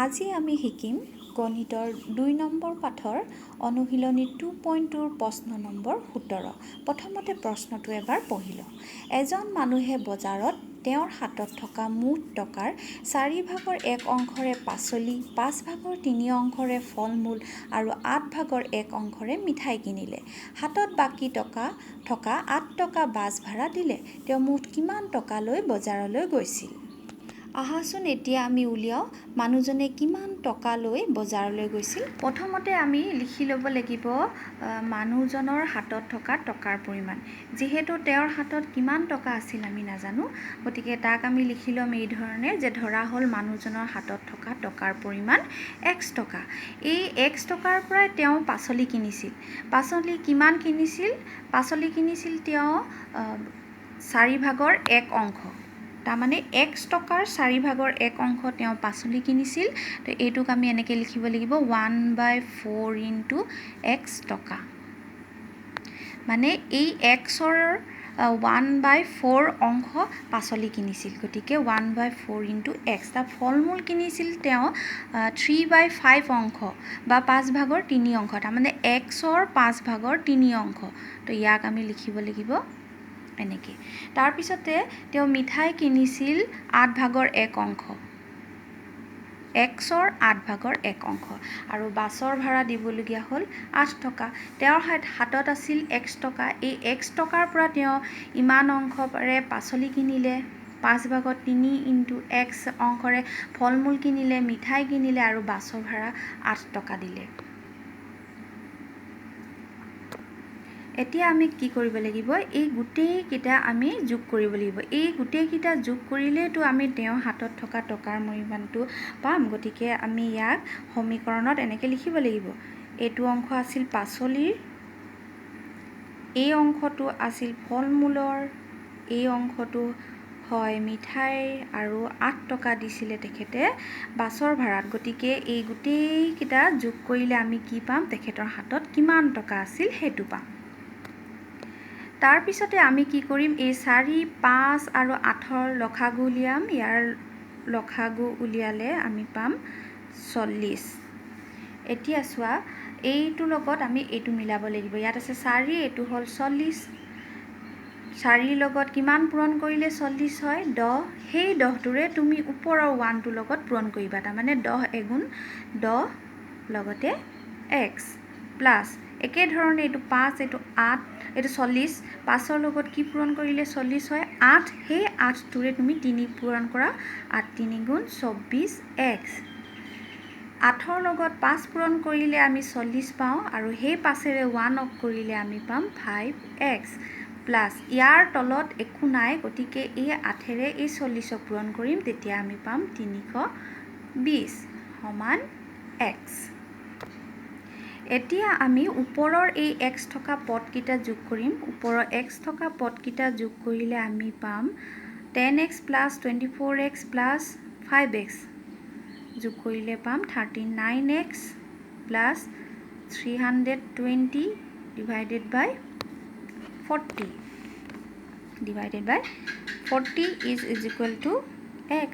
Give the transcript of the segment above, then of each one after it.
আজি আমি শিকিম গণিতৰ ২ নম্বৰ পাঠৰ অনুশীলনী 2.2 প্ৰশ্ন নম্বৰ 17। প্ৰথমতে প্ৰশ্নটো এবাৰ পঢ়ি লওঁ। এজন মানুহে বজাৰত তেওঁৰ হাতত থকা মুঠ টকাৰ 4 ভাগৰ 1 অংশৰে পাচলি, 5 ভাগৰ 3 অংশৰে ফল মূল আৰু 8 ভাগৰ 1 অংশৰে মিঠাই কিনিলে। হাতত বাকী থকা 8 টকা বাছ ভাড়া দিলে। তেওঁ মুঠ কিমান টকা লৈ বজাৰলৈ গৈছিল? আহাচোন এতিয়া আমি উলিয়াওঁ মানুহজনে কিমান টকা লৈ বজাৰলৈ গৈছিল। প্ৰথমতে আমি লিখি ল'ব লাগিব মানুহজনৰ হাতত থকা টকাৰ পৰিমাণ। যিহেতু তেওঁৰ হাতত কিমান টকা আছিল আমি নাজানো, গতিকে তাক আমি লিখি ল'ম এই ধৰণে যে ধৰা হ'ল মানুহজনৰ হাতত থকা টকাৰ পৰিমাণ x টকা। এই x টকাৰ পৰাই তেওঁ পাচলি কিনিছিল। পাচলি কিমান কিনিছিল? পাচলি কিনিছিল তেওঁ 4 ভাগৰ 1 অংশ। তাৰমানে x টকাৰ 4 ভাগৰ 1 অংশ তেওঁ পাচলি কিনিছিল। তো এইটোক আমি এনেকৈ লিখিব লাগিব 1/4 ইনটু x টকা। মানে এই xৰ 1/4 অংশ পাচলি কিনিছিল, গতিকে 1/4 ইনটু x। তাৰ ফল মূল কিনিছিল তেওঁ 3/5 অংশ বা 5 ভাগৰ 3 অংশ। তাৰমানে xৰ 5 ভাগৰ 3 অংশ। তো ইয়াক আমি লিখিব লাগিব এনেকৈ। তাৰপিছতে তেওঁ মিঠাই কিনিছিল 8 ভাগৰ 1 অংশ। xৰ 8 ভাগৰ 1 অংশ। আৰু বাছৰ ভাড়া দিবলগীয়া হ'ল 8 টকা। তেওঁৰ হাতত আছিল x টকা। এই x টকাৰ পৰা তেওঁ ইমান অংশৰে পাচলি কিনিলে, 5 ভাগৰ 3 ইনটু x অংশৰে ফল মূল কিনিলে, মিঠাই কিনিলে আৰু বাছৰ ভাড়া 8 টকা দিলে। এতিয়া আমি কি কৰিব লাগিব? এই গোটেইকেইটা আমি যোগ কৰিব লাগিব। এই গোটেইকেইটা যোগ কৰিলেতো আমি তেওঁৰ হাতত থকা টকাৰ পৰিমাণটো পাম। গতিকে আমি ইয়াক সমীকৰণত এনেকৈ লিখিব লাগিব। এইটো অংশ আছিল পাচলিৰ, এই অংশটো আছিল ফল মূলৰ, এই অংশটো হয় মিঠাইৰ আৰু 8 টকা দিছিলে তেখেতে বাছৰ ভাড়াত। গতিকে এই গোটেইকেইটা যোগ কৰিলে আমি কি পাম? তেখেতৰ হাতত কিমান টকা আছিল সেইটো পাম। তাৰপিছতে আমি কি কৰিম? এই 4, 5 আৰু 8ৰ লসাগু উলিয়াম। ইয়াৰ লসাগু উলিয়ালে আমি পাম 40। এতিয়া চোৱা, এইটোৰ লগত আমি এইটো মিলাব লাগিব। ইয়াত আছে 4, এইটো হ'ল 40। 4ৰ লগত কিমান পূৰণ কৰিলে 40 হয়? 10। সেই 10টোৰে তুমি ওপৰৰ 1টোৰ লগত পূৰণ কৰিবা। তাৰমানে 10 এগুণ 10 লগতে x প্লাছ একেধৰণে এইটো 5, এইটো 8, এইটো 40। 5ৰ লগত কি পূৰণ কৰিলে 40 হয়? 8। সেই 8টোৰে তুমি 3 পূৰণ কৰা। 8 3 গুণ 24x। 8ৰ লগত 5 পূৰণ কৰিলে আমি 40 পাওঁ আৰু সেই 5ৰে 1 কৰিলে আমি পাম 5x প্লাছ ইয়াৰ তলত একো নাই, গতিকে এই 8ৰে এই 40ক পূৰণ কৰিম, তেতিয়া আমি পাম 320 সমান x। এতিয়া আমি ওপৰৰ এই x থকা পদকেইটা যোগ কৰিম। ওপৰৰ x থকা পদকেইটা যোগ কৰিলে আমি পাম 10x plus 24x plus 5x। যোগ কৰিলে পাম 39x plus 320 divided by 40 is equal to x।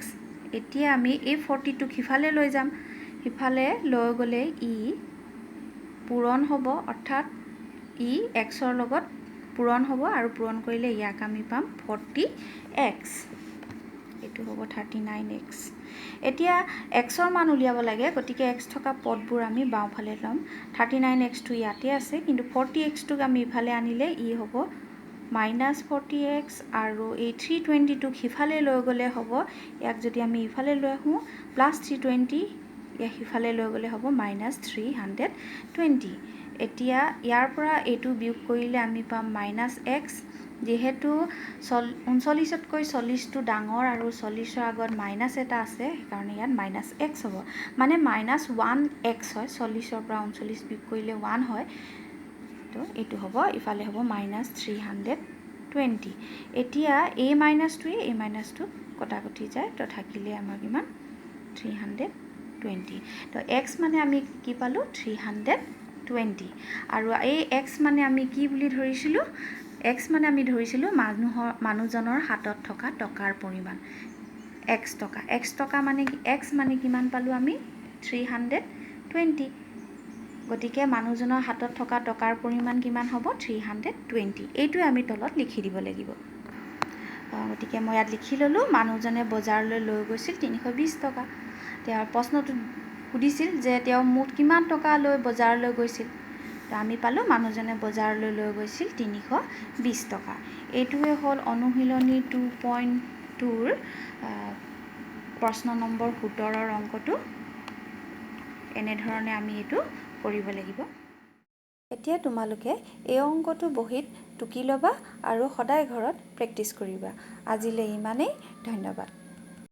এতিয়া আমি এই 40টোক সিফালে লৈ যাম। সিফালে লৈ গ'লে ই পূৰণ হ'ব, অৰ্থাৎ ই xৰ লগত পূৰণ হ'ব আৰু পূৰণ কৰিলে ইয়াক আমি পাম 40x। এইটো হ'ব 39x। এতিয়া xৰ মান উলিয়াব লাগে, গতিকে x থকা পদবোৰ আমি বাওঁফালে ল'ম। 39xটো ইয়াতে আছে, কিন্তু 40xটোক আমি ইফালে আনিলে ই হ'ব -40x আৰু এই 320টোক সিফালে লৈ গ'লে হ'ব, ইয়াক যদি আমি ইফালে লৈ আহোঁ +320, ইয়াক সিফালে লৈ গ'লে হ'ব -320। এতিয়া ইয়াৰ পৰা এইটো বিয়োগ কৰিলে আমি পাম -x। যিহেতু 39তকৈ 40টো ডাঙৰ আৰু 40ৰ আগত মাইনাছ এটা আছে, সেইকাৰণে ইয়াত -x হ'ব। মানে -1x হয়। 40ৰ পৰা 39 বিয়োগ কৰিলে 1 হয়। তো এইটো হ'ব, ইফালে হ'ব -320। এতিয়া এই মাইনাছটোৱে এই মাইনাছটো কটাকটি যায়, তো থাকিলে আমাৰ কিমান 320। তো x মানে আমি কি পালোঁ 320। আৰু এই x মানে আমি কি বুলি ধৰিছিলোঁ? x মানে আমি ধৰিছিলোঁ মানুহজনৰ হাতত থকা টকাৰ পৰিমাণ। এক্স টকা মানে কি এক্স মানে কিমান পালোঁ আমি 320 গতিকে মানুহজনৰ হাতত থকা টকাৰ পৰিমাণ কিমান হ'ব 320 এইটোৱে আমি তলত লিখি দিব লাগিব গতিকে মই ইয়াত লিখি ল'লোঁ মানুহজনে বজাৰলৈ লৈ গৈছিল 320 টকা তেওঁৰ প্ৰশ্নটো সুধিছিল যে তেওঁ মুঠ কিমান টকা লৈ বজাৰলৈ গৈছিল তো আমি পালোঁ মানুহজনে বজাৰলৈ লৈ গৈছিল 320 টকা এইটোৱে হ'ল অনুশীলনী 2.2ৰ প্ৰশ্ন নম্বৰ 17ৰ অংকটো এনেধৰণে আমি এইটো কৰিব লাগিব এতিয়া তোমালোকে এই অংকটো বহীত টুকি ল'বা আৰু সদায় ঘৰত প্ৰেক্টিছ কৰিবা আজিলৈ ইমানেই ধন্যবাদ